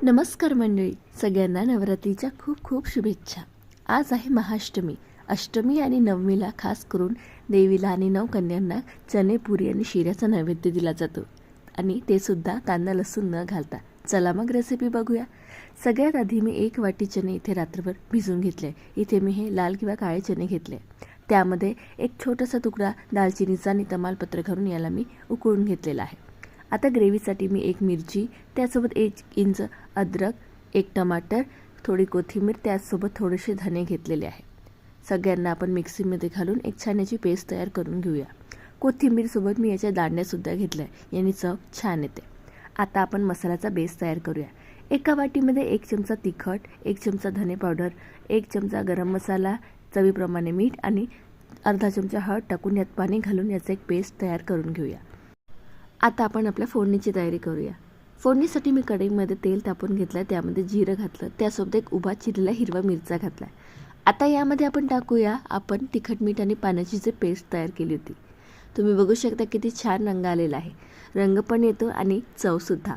नमस्कार मंडळी, सगळ्यांना नवरात्रीच्या खूप खूप शुभेच्छा. आज आहे महाअष्टमी. अष्टमी आणि नवमीला खास करून देवीला आणि नवकन्यांना चणे, पुरी आणि शिऱ्याचा नैवेद्य दिला जातो आणि ते सुद्धा कांदा लसूण न घालता. चला मग रेसिपी बघूया. सगळ्यात आधी मी 1 वाटी चणे इथे रात्रभर भिजवून घेतले. इथे मी हे लाल किंवा काळे चणे घेतले. त्यामध्ये एक छोटासा तुकडा दालचिनीचा आणि तमालपत्र घालून याला मी उकळून घेतलेला आहे. आता ग्रेव्हीसाठी मी 1 मिरची, त्यासोबत 1 इंच अद्रक, 1 टमाटर, थोडी कोथिंबीर, त्याचसोबत थोडेसे धने घेतलेले आहे. सगळ्यांना आपण मिक्सीमध्ये घालून एक छान याची पेस्ट तयार करून घेऊया. कोथिंबीरसोबत मी याच्या दांड्यासुद्धा घेतल्या, याने चव छान येते. आता आपण मसाल्याचा बेस तयार करूया. एका वाटीमध्ये 1 चमचा तिखट, 1 चमचा धने पावडर, 1 चमचा गरम मसाला, चवीप्रमाणे मीठ आणि अर्धा चमचा हळद टाकून यात पाणी घालून याचा एक पेस्ट तयार करून घेऊया. आता आपण आपल्या फोडणीची तयारी करूया. फोडणीसाठी मी कढईमध्ये तेल तापवून घेतलं, त्यामध्ये जिरं घातलं, त्यासोबत एक उभा चिरलेला हिरवा मिरचा घातला. आता यामध्ये आपण टाकूया आपण तिखट, मीठ आणि पाण्याची जी पेस्ट तयार केली होती. तुम्ही बघू शकता किती छान रंग आलेला आहे. रंग पण येतो आणि चवसुद्धा.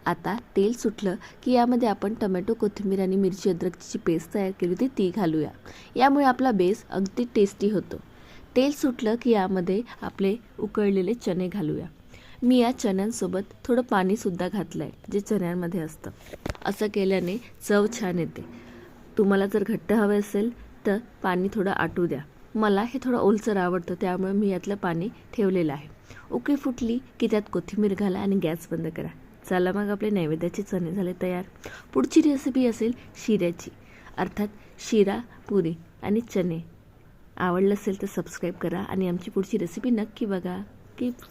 आता तेल सुटलं की यामध्ये आपण टोमॅटो, कोथिंबीर आणि मिरची अद्रकची पेस्ट तयार केली होती ती घालूया. यामुळे आपला बेस अगदी टेस्टी होतो. तेल सुटलं की यामध्ये आपले उकळलेले चणे घालूया. मी या चण्यांसोबत थोडं पाणीसुद्धा घातलं आहे, जे चण्यांमध्ये असतं. असं केल्याने चव छान येते. तुम्हाला जर घट्ट हवं असेल तर पाणी थोडं आटू द्या. मला हे थोडं ओलसर आवडतं, त्यामुळे मी यातलं पाणी ठेवलेलं आहे. उकळी फुटली की त्यात कोथिंबीर घाला आणि गॅस बंद करा. चला मग आपले नैवेद्याचे चणे झाले तयार. पुढची रेसिपी असेल शिऱ्याची, अर्थात शिरा, पुरी आणि चणे. आवडलं असेल तर सबस्क्राईब करा आणि आमची पुढची रेसिपी नक्की बघा. कीप